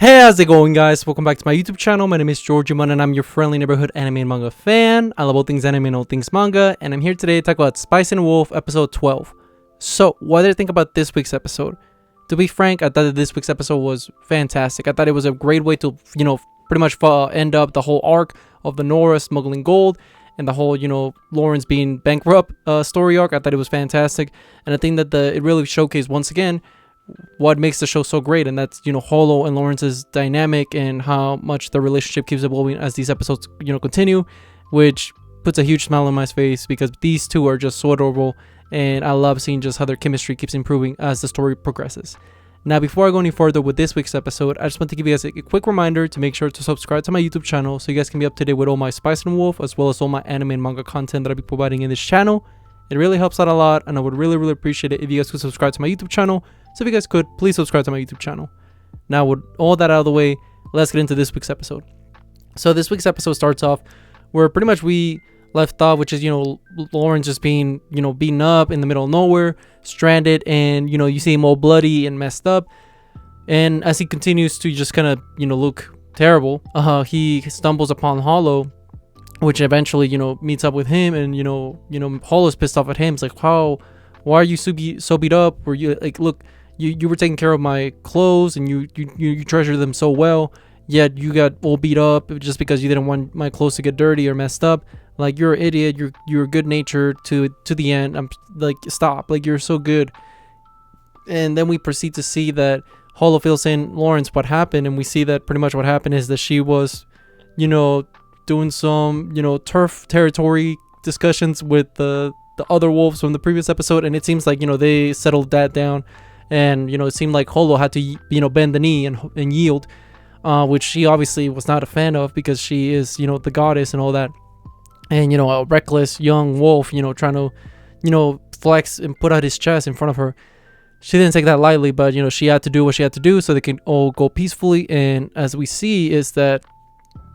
Hey, how's it going, guys? Welcome back to my YouTube channel. My name is Georgiman and I'm your friendly neighborhood anime and manga fan. I love all things anime and all things manga, and I'm here today to talk about Spice and Wolf episode 12. So, what did I think about this week's episode? To be frank, I thought that this week's episode was fantastic. I thought it was a great way to, pretty much end up the whole arc of the Nora smuggling gold and the whole, Lawrence being bankrupt story arc. I thought it was fantastic, and I think that it really showcased once again what makes the show so great, and that's Holo and Lawrence's dynamic and how much the relationship keeps evolving as these episodes continue, which puts a huge smile on my face because these two are just so adorable, and I love seeing just how their chemistry keeps improving as the story progresses. Now, before I go any further with this week's episode, I just want to give you guys a quick reminder to make sure to subscribe to my YouTube channel so you guys can be up to date with all my Spice and Wolf as well as all my anime and manga content that I'll be providing in this channel. It really helps out a lot, and I would really appreciate it if you guys could subscribe to my YouTube channel. So if you guys could, please subscribe to my YouTube channel. Now, with all that out of the way, let's get into this week's episode. So this week's episode starts off where pretty much we left off, which is, Lawrence just being, beaten up in the middle of nowhere, stranded, and, you see him all bloody and messed up. And as he continues to just kind of, look terrible, he stumbles upon Holo, which eventually, meets up with him, and, Holo's pissed off at him. It's like, why are you so beat up? Were you like, look, you were taking care of my clothes and you treasure them so well, yet you got all beat up just because you didn't want my clothes to get dirty or messed up. Like, you're an idiot. You're good natured to the end. I'm like, stop. Like, you're so good. And then we proceed to see that Holo feels in Lawrence what happened, and we see that pretty much what happened is that she was, doing some, turf territory discussions with the other wolves from the previous episode, and it seems like, they settled that down, and, it seemed like Holo had to, bend the knee and yield, which she obviously was not a fan of because she is, the goddess and all that. And, a reckless young wolf, trying to, flex and put out his chest in front of her. She didn't take that lightly, but, she had to do what she had to do so they can all go peacefully. And as we see is that,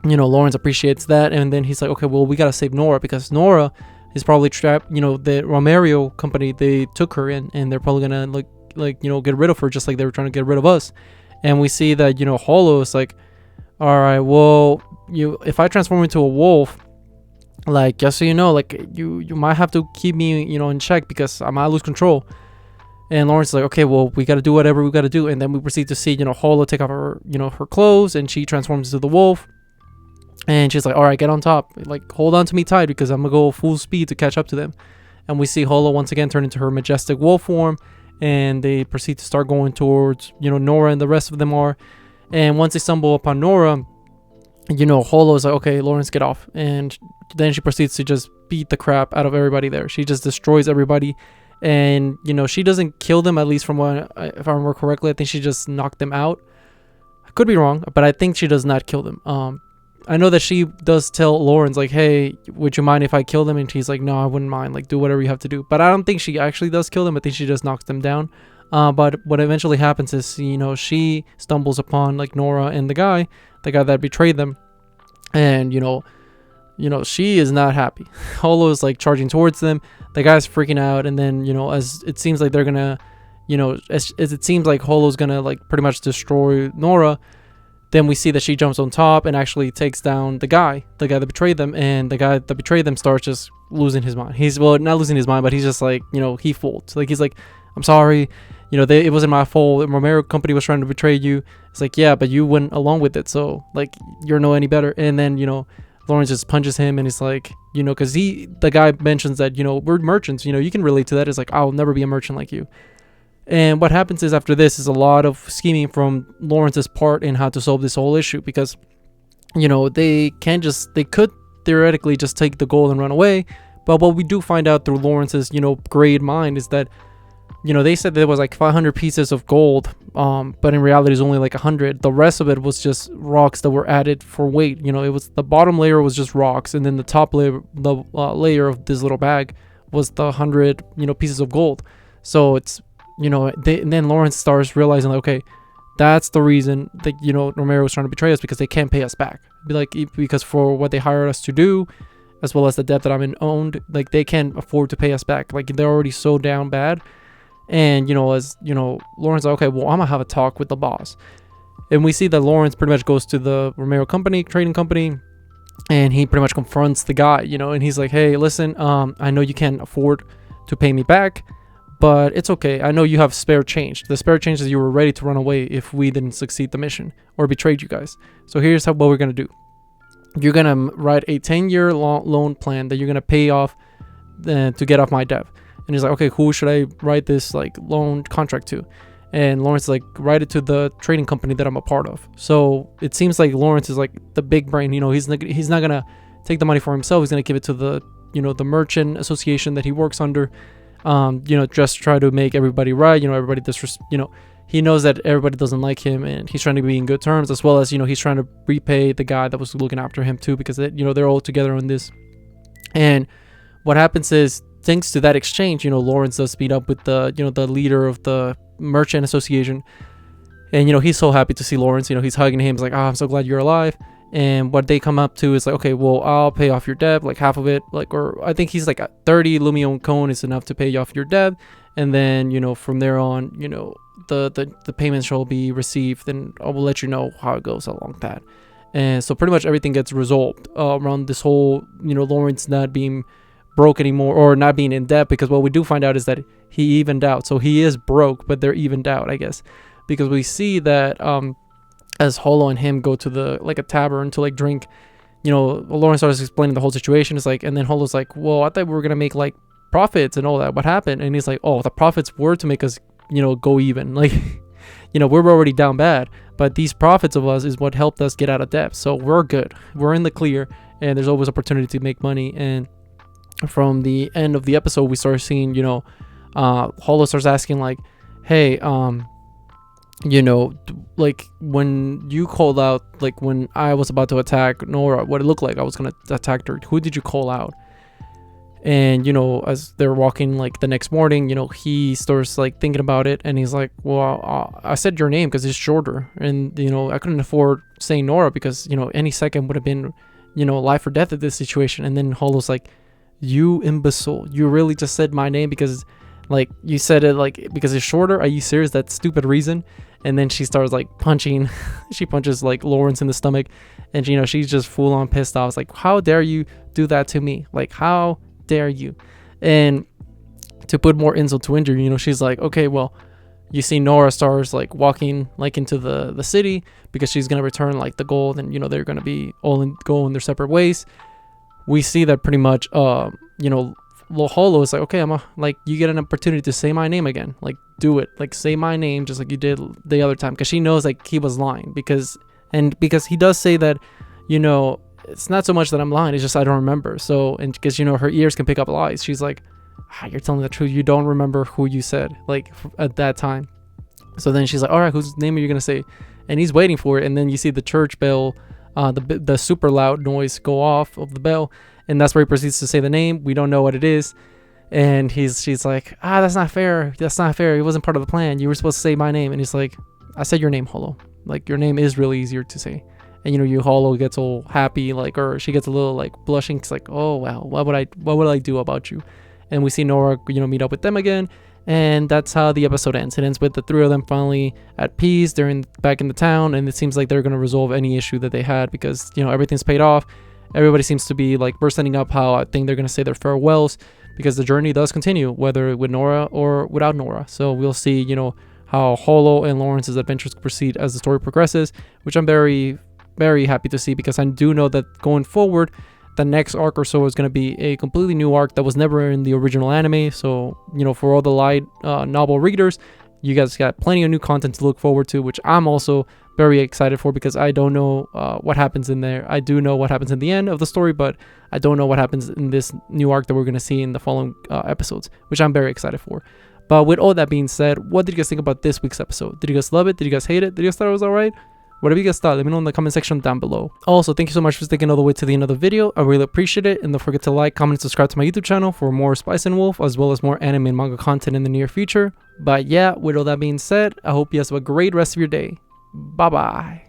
Lawrence appreciates that. And then he's like, okay, well, we got to save Nora because Nora is probably trapped. The Romero company, they took her in, and they're probably going to, get rid of her just like they were trying to get rid of us. And we see that, Holo is like, all right, well, if I transform into a wolf, like, just so you know, like, you might have to keep me, in check because I might lose control. And Lawrence is like, okay, well, we got to do whatever we got to do. And then we proceed to see, Holo take off her, her clothes, and she transforms into the wolf. And she's like, all right, get on top. Like, hold on to me tight because I'm going to go full speed to catch up to them. And we see Holo once again turn into her majestic wolf form. And they proceed to start going towards, Nora and the rest of them are. And once they stumble upon Nora, Holo is like, okay, Lawrence, get off. And then she proceeds to just beat the crap out of everybody there. She just destroys everybody. And, she doesn't kill them, at least from what, if I remember correctly. I think she just knocked them out. I could be wrong, but I think she does not kill them. I know that she does tell Lawrence, like, hey, would you mind if I kill them? And she's like, no, I wouldn't mind. Like, do whatever you have to do. But I don't think she actually does kill them. I think she just knocks them down. But what eventually happens is, she stumbles upon, like, Nora and the guy that betrayed them. And, she is not happy. Holo is, like, charging towards them. The guy's freaking out. And then, as it seems like they're going to, as it seems like Holo's going to, like, pretty much destroy Nora, then we see that she jumps on top and actually takes down the guy that betrayed them. And the guy that betrayed them starts just losing his mind. He's, well, not losing his mind, but he's just like, he folds. Like, he's like, I'm sorry. It wasn't my fault. The Romero company was trying to betray you. It's like, yeah, but you went along with it. So, like, you're no any better. And then, Lawrence just punches him, and he's like, because the guy mentions that, we're merchants. You can relate to that. It's like, I'll never be a merchant like you. And what happens is after this is a lot of scheming from Lawrence's part in how to solve this whole issue because, they could theoretically just take the gold and run away. But what we do find out through Lawrence's, great mind is that, they said there was like 500 pieces of gold, but in reality it's only like 100. The rest of it was just rocks that were added for weight. It was the bottom layer was just rocks, and then the top layer, layer of this little bag was the 100, pieces of gold. So it's, and then Lawrence starts realizing, like, okay, that's the reason that, Romero was trying to betray us because they can't pay us back. Because for what they hired us to do, as well as the debt that I'm in owned, like, they can't afford to pay us back. Like, they're already so down bad. And, Lawrence, like, okay, well, I'm gonna have a talk with the boss. And we see that Lawrence pretty much goes to the Romero company, trading company, and he pretty much confronts the guy, and he's like, hey, listen, I know you can't afford to pay me back, but it's okay. I know you have spare change. The spare change is you were ready to run away if we didn't succeed the mission or betrayed you guys. So here's what we're going to do. You're going to write a 10-year loan plan that you're going to pay off to get off my debt. And he's like, okay, who should I write this like loan contract to? And Lawrence is like, write it to the trading company that I'm a part of. So it seems like Lawrence is like the big brain. He's not gonna take the money for himself. He's gonna give it to the the merchant association that he works under. Just try to make everybody right. Everybody he knows that everybody doesn't like him, and he's trying to be in good terms, as well as he's trying to repay the guy that was looking after him too, because they're all together on this. And what happens is, thanks to that exchange, Lawrence does meet up with the the leader of the merchant association, and he's so happy to see Lawrence. He's hugging him. He's like, I'm so glad you're alive. And what they come up to is like, okay, well, I'll pay off your debt, like half of it, or I think he's like 30 Lumion Cone is enough to pay off your debt, and then from there on, the payments shall be received, and I will let you know how it goes along that. And so pretty much everything gets resolved around this whole Lawrence not being broke anymore, or not being in debt, because what we do find out is that he evened out. So he is broke, but they're evened out, I guess, because we see that as Holo and him go to a tavern to like drink, Lawrence starts explaining the whole situation. It's like, and then Holo's like, well, I thought we were gonna make like profits and all that. What happened? And he's like, oh, the profits were to make us go even, like we're already down bad, but these profits of us is what helped us get out of debt, so we're good, we're in the clear, and there's always opportunity to make money. And from the end of the episode, we start seeing Holo starts asking like, hey, like when you called out, like when I was about to attack Nora, what it looked like I was gonna attack her, who did you call out? And as they're walking like the next morning, he starts like thinking about it, and he's like, well, I said your name because it's shorter, and I couldn't afford saying Nora because any second would have been life or death at this situation. And then Holo's like, you imbecile, you really just said my name because like you said it like because it's shorter? Are you serious? That stupid reason? And then she starts like punching she punches like Lawrence in the stomach, and she's just full on pissed off. It's like, how dare you do that to me? Like, how dare you? And to put more insult to injury, she's like, okay, well, you see Nora starts like walking like into the city because she's gonna return like the gold, and they're gonna be all go in their separate ways. We see that pretty much Holo is like, okay, like, you get an opportunity to say my name again, like do it, like say my name just like you did the other time, because she knows like he was lying, because he does say that it's not so much that I'm lying, it's just I don't remember. So, and because her ears can pick up lies, she's like, you're telling the truth, you don't remember who you said like at that time. So then she's like, all right, whose name are you gonna say? And he's waiting for it, and then you see the church bell, the super loud noise go off of the bell, and that's where he proceeds to say the name. We don't know what it is, and she's like, that's not fair, it wasn't part of the plan, you were supposed to say my name. And he's like, I said your name, Holo, like your name is really easier to say. And Holo gets all happy, like, or she gets a little like blushing. It's like, oh wow, what would I do about you? And we see Nora meet up with them again, and that's how the episode ends. It ends with the three of them finally at peace. They're back in the town, and it seems like they're going to resolve any issue that they had, because everything's paid off. Everybody seems to be like, we're setting up how I think they're going to say their farewells, because the journey does continue, whether with Nora or without Nora. So we'll see how Holo and Lawrence's adventures proceed as the story progresses, which I'm very, very happy to see, because I do know that going forward, the next arc or so is going to be a completely new arc that was never in the original anime. So for all the light novel readers, you guys got plenty of new content to look forward to, which I'm also very excited for, because I don't know what happens in there. I do know what happens in the end of the story, but I don't know what happens in this new arc that we're going to see in the following episodes, which I'm very excited for. But with all that being said, what did you guys think about this week's episode? Did you guys love it? Did you guys hate it? Did you guys thought it was alright? Whatever you guys thought, let me know in the comment section down below. Also, thank you so much for sticking all the way to the end of the video. I really appreciate it. And don't forget to like, comment, and subscribe to my YouTube channel for more Spice and Wolf, as well as more anime and manga content in the near future. But yeah, with all that being said, I hope you guys have a great rest of your day. Bye bye.